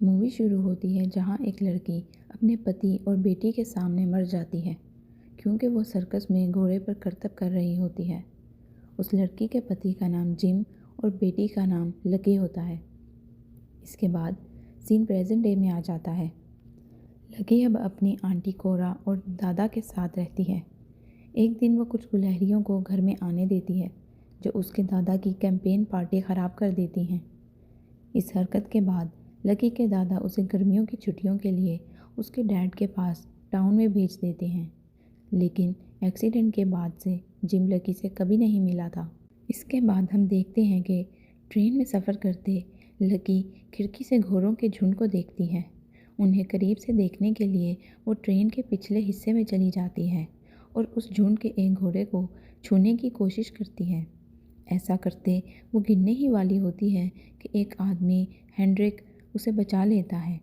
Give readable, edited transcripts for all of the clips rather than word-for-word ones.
Movie शुरू होती है जहाँ एक लड़की अपने पति और बेटी के सामने मर जाती है क्योंकि वो सर्कस में घोड़े पर करतब कर रही होती है। उस लड़की के पति का नाम जिम और बेटी का नाम लकी होता है। इसके बाद सीन प्रेजेंट डे में आ जाता है। लकी अब अपनी आंटी कोरा और दादा के साथ रहती है। एक दिन वो कुछ गुलहरियों को घर में आने देती है जो उसके दादा की कैंपेन पार्टी ख़राब कर देती हैं। इस हरकत के बाद लकी के दादा उसे गर्मियों की छुट्टियों के लिए उसके डैड के पास टाउन में भेज देते हैं, लेकिन एक्सीडेंट के बाद से जिम लकी से कभी नहीं मिला था। इसके बाद हम देखते हैं कि ट्रेन में सफ़र करते लकी खिड़की से घोड़ों के झुंड को देखती है। उन्हें करीब से देखने के लिए वो ट्रेन के पिछले हिस्से में चली जाती है और उस झुंड के एक घोड़े को छूने की कोशिश करती है। ऐसा करते वो गिरने ही वाली होती है कि एक आदमी हेनरिक उसे बचा लेता है।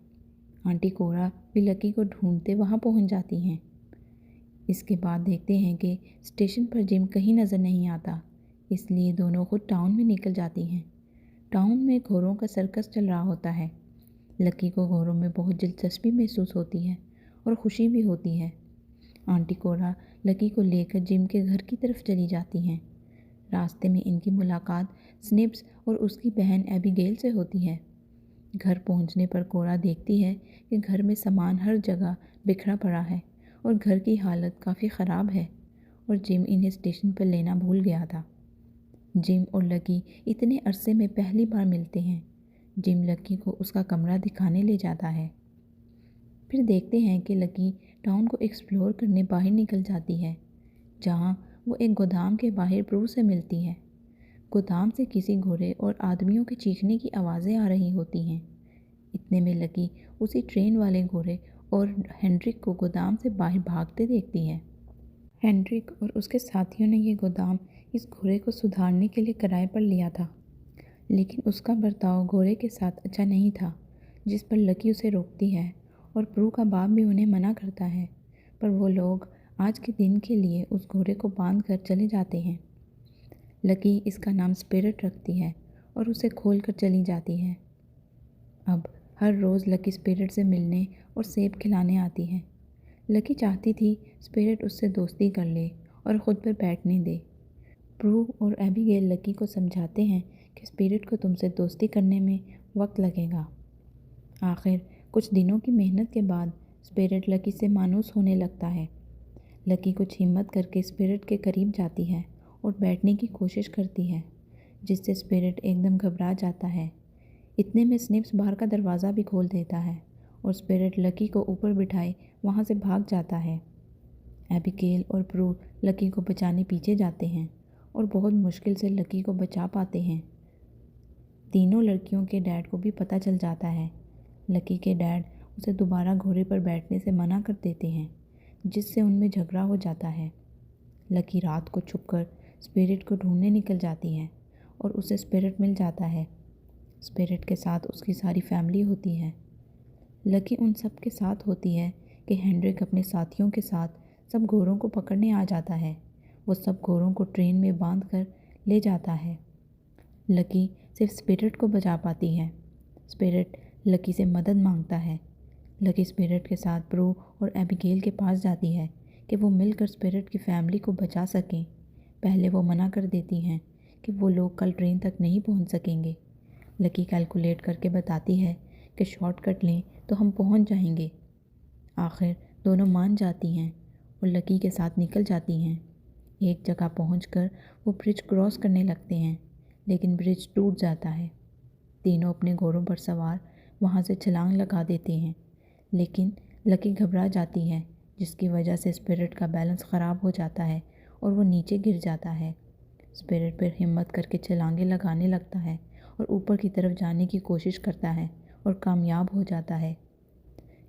आंटी कोरा भी लकी को ढूंढते वहाँ पहुँच जाती हैं। इसके बाद देखते हैं कि स्टेशन पर जिम कहीं नज़र नहीं आता, इसलिए दोनों खुद टाउन में निकल जाती हैं। टाउन में घोड़ों का सर्कस चल रहा होता है। लकी को घोड़ों में बहुत दिलचस्पी महसूस होती है और खुशी भी होती है। आंटी कोरा लकी को लेकर जिम के घर की तरफ चली जाती हैं। रास्ते में इनकी मुलाकात स्निप्स और उसकी बहन एबिगेल से होती है। घर पहुंचने पर कोरा देखती है कि घर में सामान हर जगह बिखरा पड़ा है और घर की हालत काफ़ी ख़राब है और जिम इन्हें स्टेशन पर लेना भूल गया था। जिम और लकी इतने अरसे में पहली बार मिलते हैं। जिम लकी को उसका कमरा दिखाने ले जाता है। फिर देखते हैं कि लकी टाउन को एक्सप्लोर करने बाहर निकल जाती है, जहाँ वो एक गोदाम के बाहर प्रू से मिलती है। गोदाम से किसी घोड़े और आदमियों के चीखने की आवाज़ें आ रही होती हैं। इतने में लकी उसी ट्रेन वाले घोड़े और हेनरिक को गोदाम से बाहर भागते देखती है। हेनरिक और उसके साथियों ने ये गोदाम इस घोड़े को सुधारने के लिए किराए पर लिया था, लेकिन उसका बर्ताव घोड़े के साथ अच्छा नहीं था, जिस पर लकी उसे रोकती है और प्रू का बाप भी उन्हें मना करता है, पर वो लोग आज के दिन के लिए उस घोड़े को बांध कर चले जाते हैं। लकी इसका नाम स्पिरिट रखती है और उसे खोल कर चली जाती है। अब हर रोज़ लकी स्पिरिट से मिलने और सेब खिलाने आती है। लकी चाहती थी स्पिरिट उससे दोस्ती कर ले और ख़ुद पर बैठने दे। प्रू और एबिगेल लकी को समझाते हैं कि स्पिरिट को तुमसे दोस्ती करने में वक्त लगेगा। आखिर कुछ दिनों की मेहनत के बाद स्पिरिट लकी से मायूस होने लगता है। लकी कुछ हिम्मत करके स्पिरिट के करीब जाती है और बैठने की कोशिश करती है, जिससे स्पिरिट एकदम घबरा जाता है। इतने में स्निप्स बाहर का दरवाज़ा भी खोल देता है और स्पिरिट लकी को ऊपर बिठाए वहाँ से भाग जाता है। एबिगेल और प्रू लकी को बचाने पीछे जाते हैं और बहुत मुश्किल से लकी को बचा पाते हैं। तीनों लड़कियों के डैड को भी पता चल जाता है। लकी के डैड उसे दोबारा घोड़े पर बैठने से मना कर देते हैं, जिससे उनमें झगड़ा हो जाता है। लकी रात को छुपकर स्पिरिट को ढूंढने निकल जाती है और उसे स्पिरिट मिल जाता है। स्पिरिट के साथ उसकी सारी फैमिली होती है। लकी उन सब के साथ होती है कि हेनरिक अपने साथियों के साथ सब घोड़ों को पकड़ने आ जाता है। वो सब घोड़ों को ट्रेन में बांध कर ले जाता है। लकी सिर्फ स्पिरिट को बचा पाती है। स्पिरिट लकी से मदद मांगता है। लकी स्पिरिट के साथ प्रू और एबिगेल के पास जाती है कि वो मिलकर स्पिरिट की फैमिली को बचा सकें। पहले वो मना कर देती हैं कि वो लोग कल ट्रेन तक नहीं पहुंच सकेंगे। लकी कैलकुलेट करके बताती है कि शॉर्टकट लें तो हम पहुंच जाएंगे। आखिर दोनों मान जाती हैं और लकी के साथ निकल जाती हैं। एक जगह पहुंचकर वो ब्रिज क्रॉस करने लगते हैं, लेकिन ब्रिज टूट जाता है। तीनों अपने घोड़ों पर सवार वहाँ से छलांग लगा देते हैं, लेकिन लकी घबरा जाती है, जिसकी वजह से स्पिरिट का बैलेंस ख़राब हो जाता है और वो नीचे गिर जाता है। स्पिरिट फिर हिम्मत करके छलांगे लगाने लगता है और ऊपर की तरफ जाने की कोशिश करता है और कामयाब हो जाता है।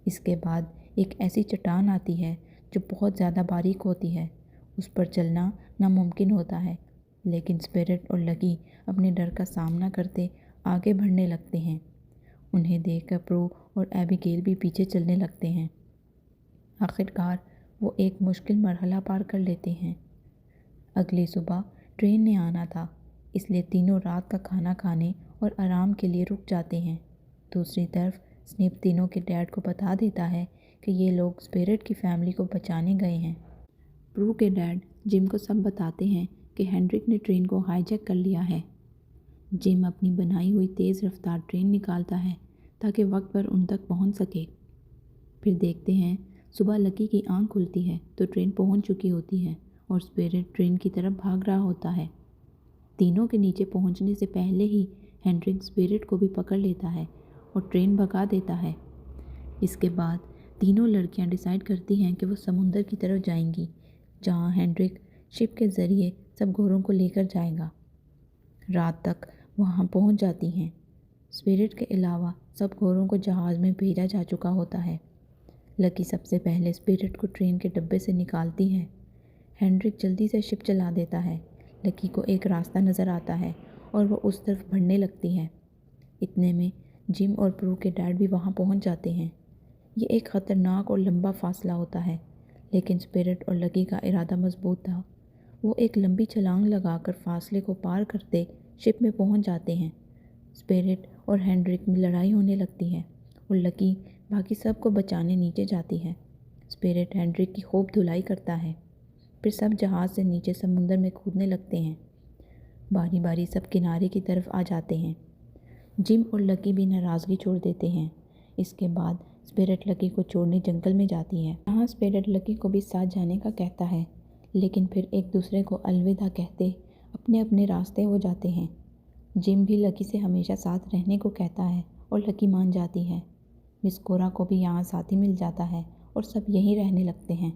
इसके बाद एक ऐसी चट्टान आती है जो बहुत ज़्यादा बारीक होती है। उस पर चलना नामुमकिन होता है, लेकिन स्पिरिट और लकी अपने डर का सामना करते आगे बढ़ने लगते हैं। उन्हें देखकर प्रू और एबिगेल भी पीछे चलने लगते हैं। आखिरकार वो एक मुश्किल मरहला पार कर लेते हैं। अगली सुबह ट्रेन ने आना था, इसलिए तीनों रात का खाना खाने और आराम के लिए रुक जाते हैं। दूसरी तरफ स्नेप तीनों के डैड को बता देता है कि ये लोग स्पिरिट की फैमिली को बचाने गए हैं। प्रू के डैड जिम को सब बताते हैं कि हेनरिक ने ट्रेन को हाईजैक कर लिया है। जिम अपनी बनाई हुई तेज़ रफ्तार ट्रेन निकालता है ताकि वक्त पर उन तक पहुंच सके। फिर देखते हैं सुबह लकी की आंख खुलती है तो ट्रेन पहुंच चुकी होती है और स्पिरिट ट्रेन की तरफ भाग रहा होता है। तीनों के नीचे पहुंचने से पहले ही हेनरिक स्पिरिट को भी पकड़ लेता है और ट्रेन भगा देता है। इसके बाद तीनों लड़कियां डिसाइड करती हैं कि वो समुंदर की तरफ जाएंगी, जहां हेनरिक शिप के ज़रिए सब घोड़ों को लेकर जाएगा। रात तक वहां पहुंच जाती हैं। स्पिरिट के अलावा सब घोड़ों को जहाज़ में भेजा जा चुका होता है। लकी सबसे पहले स्पिरिट को ट्रेन के डब्बे से निकालती है। हेनरिक जल्दी से शिप चला देता है। लकी को एक रास्ता नज़र आता है और वो उस तरफ बढ़ने लगती है। इतने में जिम और प्रू के डैड भी वहां पहुंच जाते हैं। ये एक ख़तरनाक और लंबा फासला होता है, लेकिन स्पिरिट और लकी का इरादा मजबूत था। वो एक लंबी छलांग लगाकर फासले को पार करते शिप में पहुंच जाते हैं। स्पिरिट और हेनरिक में लड़ाई होने लगती है और लकी बाकी सब को बचाने नीचे जाती है। स्पिरिट हेनरिक की खूब धुलाई करता है। फिर सब जहाज़ से नीचे समुंदर में कूदने लगते हैं। बारी बारी सब किनारे की तरफ आ जाते हैं। जिम और लकी भी नाराज़गी छोड़ देते हैं। इसके बाद स्पिरिट लकी को छोड़ने जंगल में जाती है। यहाँ स्पिरिट लकी को भी साथ जाने का कहता है, लेकिन फिर एक दूसरे को अलविदा कहते अपने अपने रास्ते हो जाते हैं। जिम भी लकी से हमेशा साथ रहने को कहता है और लकी मान जाती है। मिस कोरा को भी यहाँ साथी मिल जाता है और सब यहीं रहने लगते हैं।